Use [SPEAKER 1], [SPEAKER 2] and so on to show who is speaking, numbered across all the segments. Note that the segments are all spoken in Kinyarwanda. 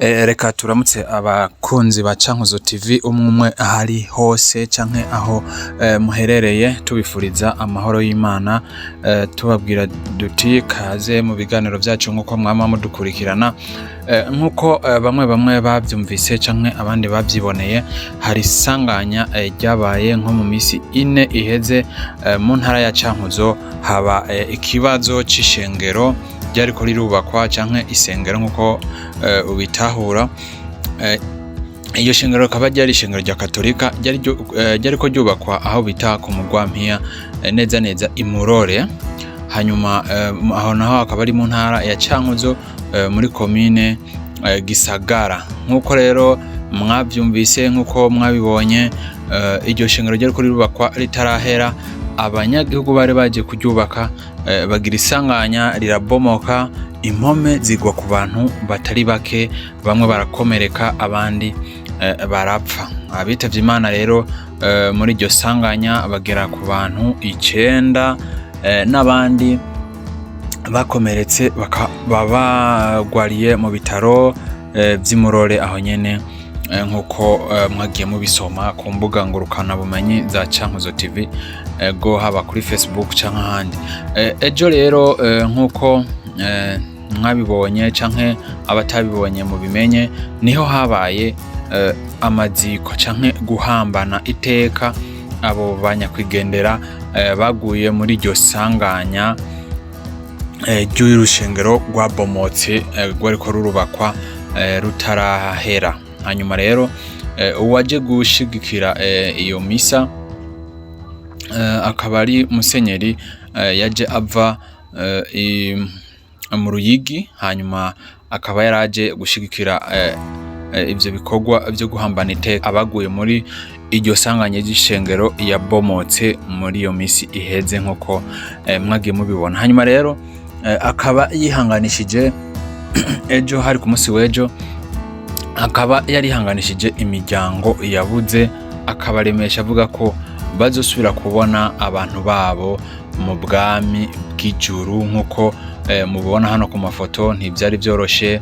[SPEAKER 1] Reka turamutse abakunzi ba Cankuzo TV umwe ahari hose canke aho muherereye tubifuriza amahoro y'Imana, tubabwira duti kaze mu biganiro vyacu nkuko mwama mudukurikirana, nkuko bamwe bavyumvise canke abandi bavyiboneye. Hari isanganya ryabaye nko mu misi ine iheze mu ntara ya Cankuzo, haba ikibazo c'ishengero ryariko rirubakwa canke isengero nkuko ubitahura. Iyo shengero akaba ryari ishengero rya Katolika ryariko ryubakwa aho bita ku Mugwampiya, neza neza Imurore. Hanyuma aho naho akaba ari mu ntara ya Cankuzo muri komine Gisagara. Nkuko rero mwavyumvise, nkuko mwabibonye, iryo shengero ryariko rirubakwa ritarahera, abanyagihugu bari baje kuryubaka bagira isanganya rirabomoka, impome zigwa ku bantu batari bake, bamwe barakomereka abandi barapfa. Abitavye Imana rero muri iryo sanganya bagera ku bantu 9, n'abandi bakomeretse bagwariye mu bitaro vy'Imurore aho nyene, nkuko mwagiye mubisoma ku mbuga ngurukana bumenyi za Cankuzo TV, go haba kuri Facebook canke ahandi. Ejo rero nkuko mwabibonye canke abatabibonye mu bimenye, niho habaye amaziko canke guhambana iteka abo banyakwigendera baguye muri iryo sanganya ry'urushengero rwabomotse rwariko rurubakwa rutarahera. Hanyuma rero uwaje gushigikira iyo misa akaba ari Musenyeri yaje ava mu Ruyigi, hanyuma akaba yaraje gushigikira ivyo bikorwa vyo guhambana iteka abaguye muri iryo sanganya ry'ishengero yabomotse muri iyo misi iheze nkuko mwagiye mubibona. Hanyuma rero akaba yihanganishije ejo, hari ku musi w'ejo, akaba yarihanganishije imiryango yabuze, akabaremesha avuga ko bazosubira kubona abantu babo mu bwami bw'ijuru. Nkuko mubona hano ku mafoto ntivyari vyoroshe,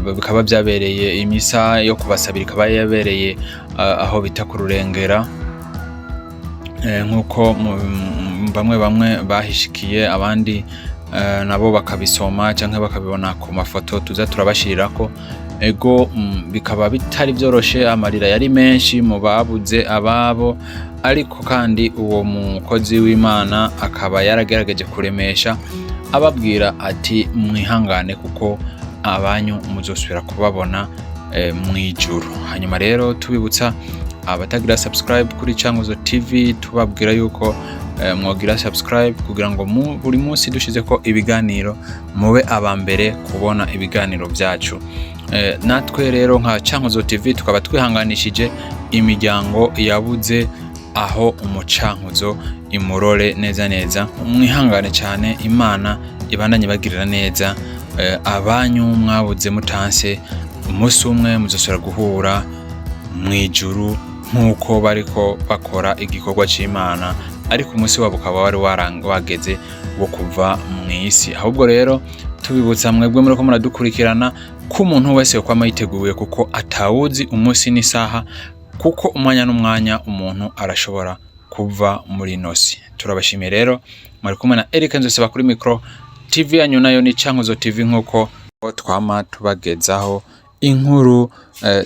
[SPEAKER 1] bikaba vyabereye imisa yo kubasabira, ikaba yabereye aho bita ku Rurengera, nkuko bamwe bahishikiye, abandi nabo bakabisoma canke bakabibona ku mafoto tuza turabashirirako. Ego bikaba bitari vyoroshe, amarira yari menshi mu babuze ababo, ariko kandi uwo mukozi w'Imana akaba yaragerageje kuremesha ababwira ati mwihangane kuko abanyu muzosubira kubabona mwijuru. Hanyuma rero tubibutsa abatagira subscribe kuri Cankuzo TV, tubabwira yuko mwogira subscribe kugira ngo buri munsi dushize ko ibiganiro mube abambere kubona ibiganiro vyacu. Natwe rero nka Cankuzo TV tukaba twihanganishije imiryango yabuze aho umucankuzo Imurore, neza neza mwihangane cyane, Imana ibandanye bagirira neza. Abanyu mwabuze mutanse, umunsi umwe muzosubira guhura mwijuru nkuko bariko bakora igikorwa c'Imana, ariko umunsi wabo ukaba wari wageze wo kuva mw'isi. Ahubwo rero tubibutsa mwebwe muriko muradukurikirana ko umuntu wese yokwama yiteguye, kuko atawuzi umunsi n'isaha, kuko umwanya n'umwanya umuntu arashobora kuva muri nosi. Turabashimiye rero, mwari kumwe na Eric Nzoseba kuri micro. TV yanyu nayo ni Cankuzo TV, nkuko twama tubagezaho inkuru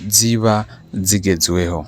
[SPEAKER 1] ziba zigezweho.